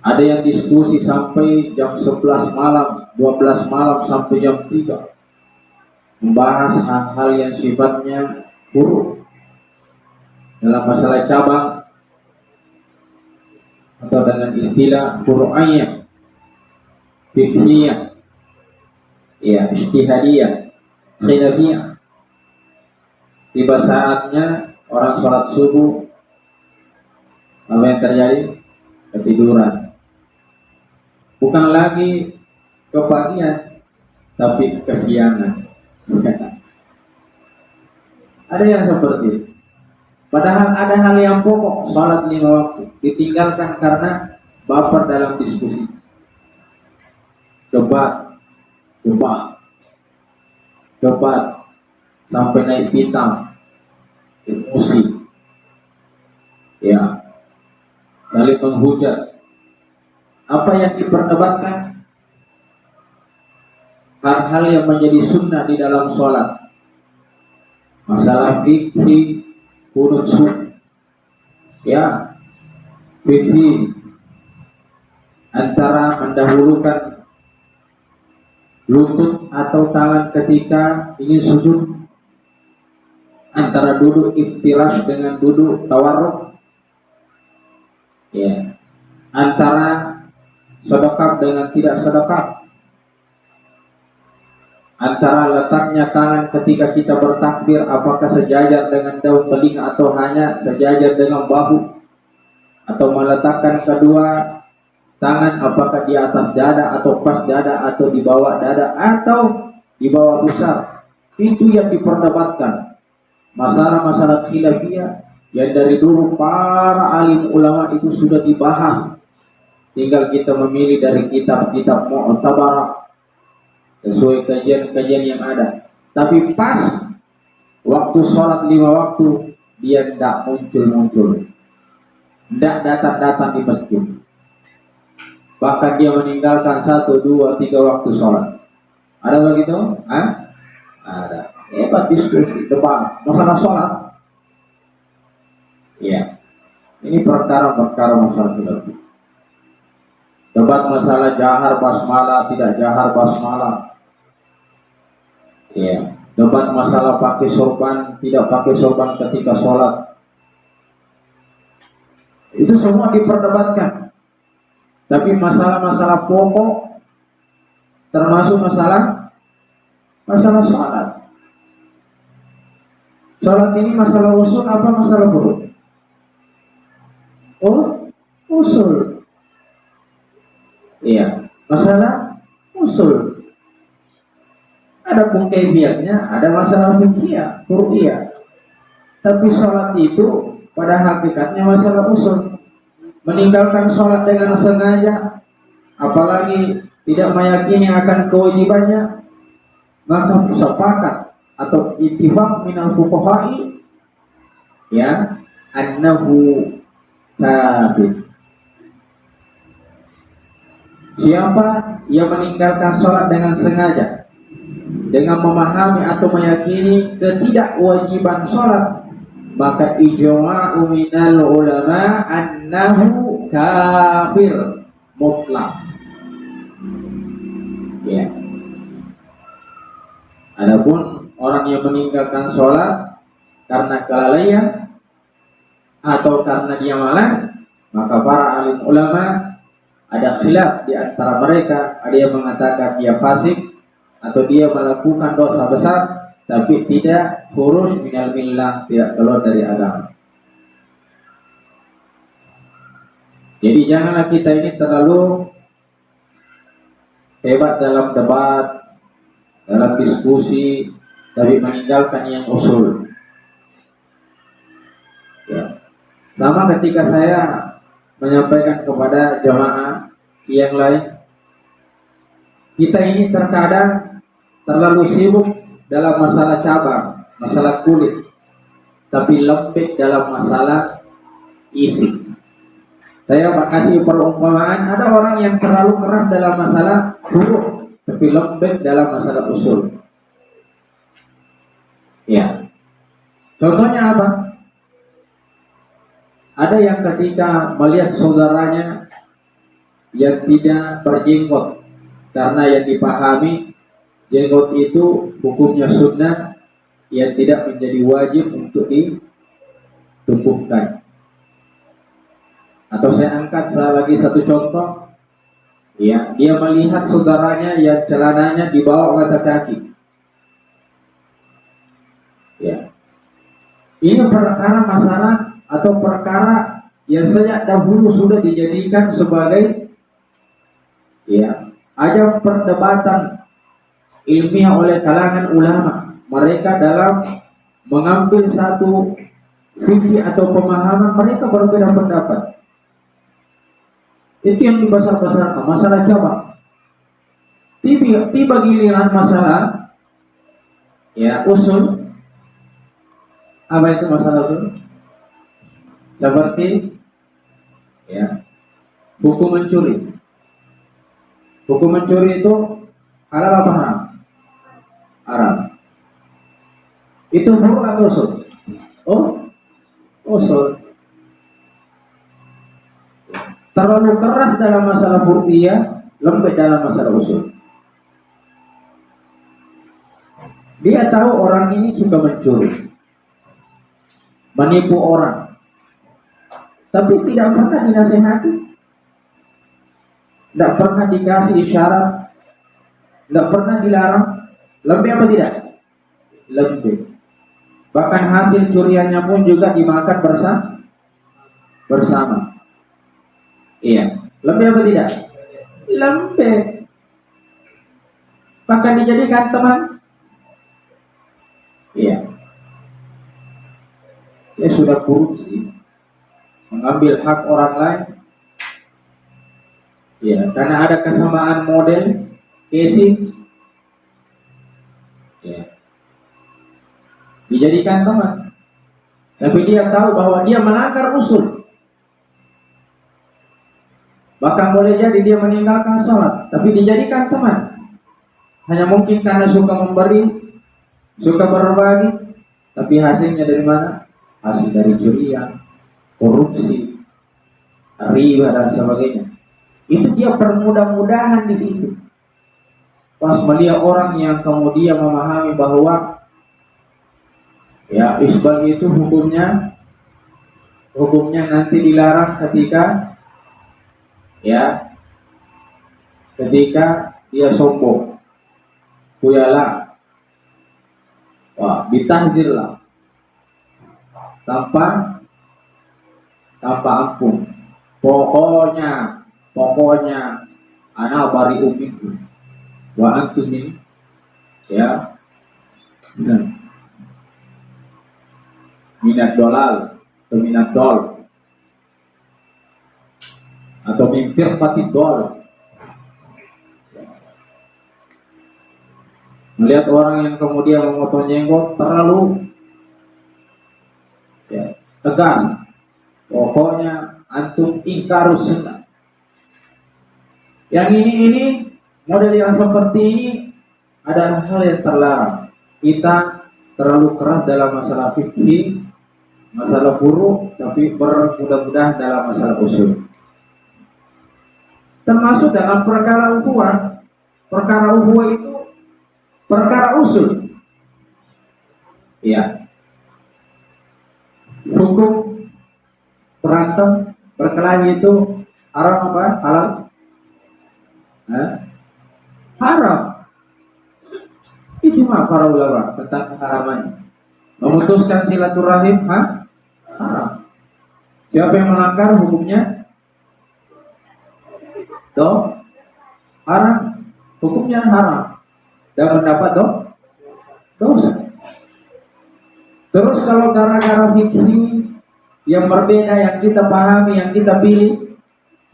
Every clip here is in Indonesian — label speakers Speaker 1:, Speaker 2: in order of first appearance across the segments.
Speaker 1: Ada yang diskusi sampai jam 11 malam, 12 malam sampai jam 3, membahas hal-hal yang sifatnya buruk dalam masalah cabang atau dengan istilah furu'iyah, fiqhiyah, ya, ijtihadiyah, khilafiyah. Tiba saatnya orang sholat subuh, apa yang terjadi? Ketiduran. Bukan lagi kepagian, tapi kesiangan. Ada yang seperti itu. Padahal ada hal yang pokok, sholat 5 waktu ditinggalkan karena baper dalam diskusi, debat sampai naik pitam, emosi, ya, saling menghujat. Apa yang diperdebatkan? Hal-hal yang menjadi sunnah di dalam sholat, masalah fikih, kunut sunnah, ya, fikih antara mendahulukan lutut atau tangan ketika ingin sujud, antara duduk iftirash dengan duduk tawarruk, ya, antara sedekap dengan tidak sedekap, antara letaknya tangan ketika kita bertakbir apakah sejajar dengan daun telinga atau hanya sejajar dengan bahu, atau meletakkan kedua tangan apakah di atas dada atau pas dada atau di bawah dada atau di bawah pusar. Itu yang diperdebatkan. Masalah-masalah khilafiyah yang dari dulu para alim ulama itu sudah dibahas. Tinggal kita memilih dari kitab-kitab mu'tabarah sesuai kajian-kajian yang ada. Tapi pas waktu sholat 5 waktu dia tidak muncul-muncul, tidak datang-datang di masjid. Bahkan dia meninggalkan 1, 2, 3 waktu sholat. Ada begitu? Ada. Hebat diskusi, debat, masalah sholat. Ya, ini perkara-perkara masalah khilafiyah. Debat masalah jahar basmalah, tidak jahar basmalah. Ya, debat masalah pakai sorban, tidak pakai sorban ketika sholat. Itu semua diperdebatkan. Tapi masalah-masalah pokok, termasuk masalah sholat. Sholat ini masalah usul apa masalah furu'? Oh, usul. Iya, masalah usul. Ada pun kaifiyatnya, ada masalah fikih, furu'iyah. Tapi sholat itu pada hakikatnya masalah usul. Meninggalkan sholat dengan sengaja, apalagi tidak meyakini akan kewajibannya, maka sepakat atau ittifaq minal fuqaha'i, ya, annahu kafir. Siapa yang meninggalkan sholat dengan sengaja, dengan memahami atau meyakini ketidakwajiban sholat, maka ijma'u minal ulama annahu kafir mutlak. Ya. Adapun orang yang meninggalkan sholat karena kelalaian atau karena dia malas, maka para alim ulama ada khilaf di antara mereka. Ada yang mengatakan dia fasik atau dia melakukan dosa besar, tapi tidak khuruj minal millah, tidak keluar dari agama. Jadi janganlah kita ini terlalu hebat dalam debat, dalam diskusi, tapi meninggalkan yang usul. Ya. Sama ketika saya menyampaikan kepada jamaah yang lain, kita ini terkadang terlalu sibuk dalam masalah cabang, masalah kulit, tapi lembek dalam masalah isi. Saya kasih perumpamaan, ada orang yang terlalu keras dalam masalah huruf, tapi lembek dalam masalah usul. Ya, contohnya apa? Ada yang ketika melihat saudaranya yang tidak berjenggot, karena yang dipahami jenggot itu hukumnya sunnah yang tidak menjadi wajib untuk ditumbuhkan. Atau saya angkat lagi satu contoh, ya, dia melihat saudaranya yang celananya dibawa oleh kaki. Ya, ini perkara masalah atau perkara yang sejak dahulu sudah dijadikan sebagai, ya, ajang perdebatan ilmiah oleh kalangan ulama. Mereka dalam mengambil satu fikih atau pemahaman, mereka berbeda pendapat. Itu yang dibesar-besarkan masalah cabang. Tiba giliran masalah, ya, usul. Apa itu masalah usul? Seperti, ya, hukum mencuri. Hukum mencuri itu halal apa haram? Haram. Itu huruf atau usul? Oh, usul. Terlalu keras dalam masalah furqiyah, lembek dalam masalah usul. Dia tahu orang ini suka mencuri, menipu orang, tapi tidak pernah dinasehati, tidak pernah dikasih isyarat, tidak pernah dilarang. Lembek apa tidak? Lembek. Bahkan hasil curiannya pun juga dimakan bersama. Iya. Lembek apa tidak? Lembek. Bahkan dijadikan teman. Iya. Dia sudah korupsi, mengambil hak orang lain. Ya, karena ada kesamaan model, casing. Ya. Dijadikan teman. Tapi dia tahu bahwa dia melanggar usul. Bahkan boleh jadi dia meninggalkan sholat, tapi dijadikan teman. Hanya mungkin karena suka memberi, suka berbagi. Tapi hasilnya dari mana? Hasil dari curian, korupsi, riba dan sebagainya. Itu dia permudah-mudahan di situ. Pas melihat orang yang kemudian memahami bahwa, ya, isbal itu hukumnya nanti dilarang ketika, ya, ketika dia sombong, kuyala, wah, ditahdirlah tanpa ampun. Pokoknya ana bari umiku wa antum ini, ya, minat dolal atau minat dol atau mimpir pati dol. Melihat orang yang kemudian memotong jenggot terlalu, ya, tegas, pokoknya antum ingkarus sunnah. Yang ini model yang seperti ini adalah hal yang terlarang. Kita terlalu keras dalam masalah fikih, masalah furu', tapi bermudah-mudahan dalam masalah usul. Termasuk dalam perkara ukhuwah. Perkara ukhuwah itu perkara usul. Ya. Hukum berantem berkelahi itu haram apa? Halal? Haram. Ijma para ulama tentang keharamannya. Memutuskan silaturahim haram. Siapa yang melanggar hukumnya? Haram. Hukumnya haram. Dan mendapat dosa. Terus kalau gara-gara fikih yang berbeda, yang kita pahami, yang kita pilih,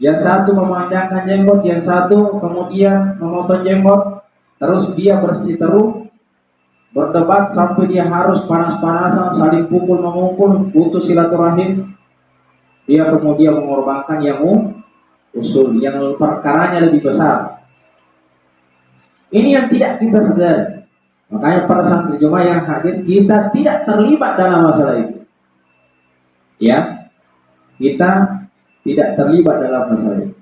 Speaker 1: yang satu memanjangkan jenggot, yang satu kemudian memotong jenggot, terus dia bersiteru, berdebat sampai dia harus panas-panasan, saling pukul memukul, putus silaturahim. Dia kemudian mengorbankan yang usul, yang perkaranya lebih besar. Ini yang tidak kita sadari. Makanya para santri jemaah yang hadir, kita tidak terlibat dalam masalah itu. Ya, kita tidak terlibat dalam masalah itu.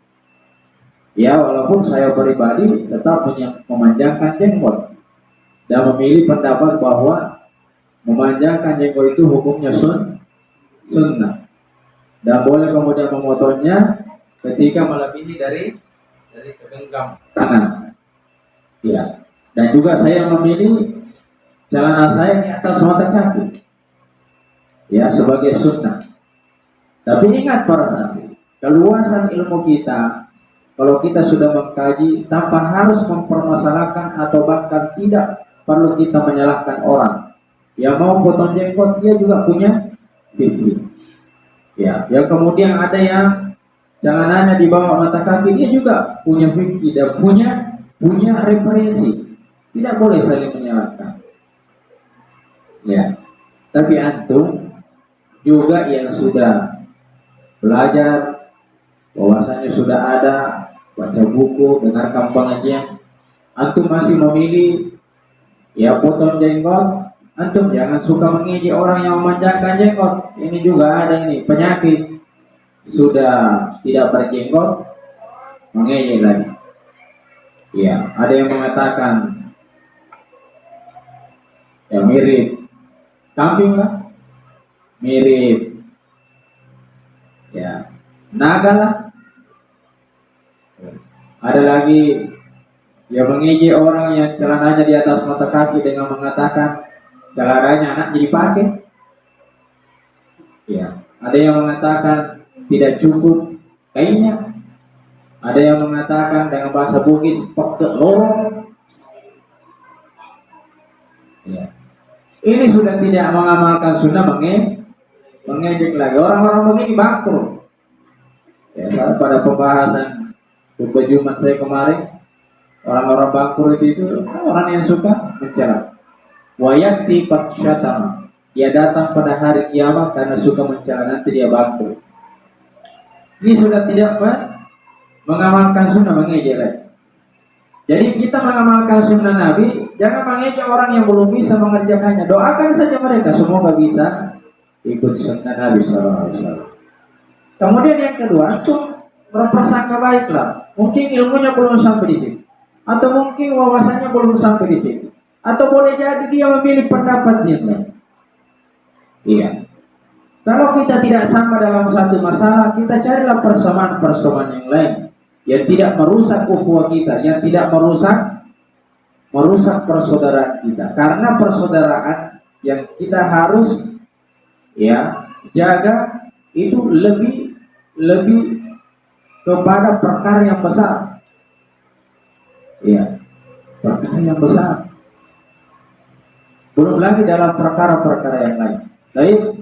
Speaker 1: Ya, walaupun saya pribadi tetap memanjangkan jenggot dan memilih pendapat bahwa memanjangkan jenggot itu hukumnya sunnah, dan boleh kemudian memotongnya ketika melebihi dari segenggam tangan. Ya, dan juga saya memilih celana saya di atas mata kaki, ya, sebagai sunnah. Tapi ingat para santri, keluasan ilmu kita, kalau kita sudah mengkaji tanpa harus mempermasalahkan atau bahkan tidak perlu kita menyalahkan orang. Yang mau potong jenggot dia juga punya fikih. Ya, yang kemudian ada yang celananya di bawah mata kaki, dia juga punya fikih dan punya referensi. Tidak boleh saling menyalahkan. Ya, tapi antum juga yang sudah belajar, bahwasanya sudah ada, baca buku, dengarkan pengajian, antum masih memilih ya potong jenggot, antum jangan suka mengejek orang yang memanjangkan jenggot. Ini juga ada ini penyakit, sudah tidak berjenggot mengejek lagi. Ya, ada yang mengatakan ya mirip kambing lah, mirip ya naga lah. Ada lagi yang mengejek orang yang celananya di atas mata kaki dengan mengatakan celananya anak jadi pakai. Ya, ada yang mengatakan tidak cukup kainnya. Ada yang mengatakan dengan bahasa Bugis peke lorong. Ya. Ini sudah tidak mengamalkan sunnah, mengejek lagi. Orang-orang begini bangkrut. Ya, pada pembahasan Jumat saya kemarin, orang-orang bangkrut itu orang yang suka mencela. Wayati paksyatama, dia datang pada hari kiamat karena suka mencela, nanti dia bangkrut. Ini sudah tidak mengamalkan sunnah, mengejek lagi. Jadi kita mengamalkan sunnah Nabi, jangan mengejek orang yang belum bisa mengerjakannya. Doakan saja mereka semoga bisa ikut sunnah Nabi SAW. Kemudian yang kedua, tuh berprasangka baiklah. Mungkin ilmunya belum sampai di situ, atau mungkin wawasannya belum sampai di situ, atau boleh jadi dia memilih pendapat yang lain. Iya. Kalau kita tidak sama dalam satu masalah, kita carilah persamaan yang lain yang tidak merusak ukhuwah kita, yang tidak merusak persaudaraan kita. Karena persaudaraan yang kita harus ya jaga itu lebih kepada perkara yang besar. Ya, perkara yang besar. Belum lagi dalam perkara-perkara yang lain. Baik.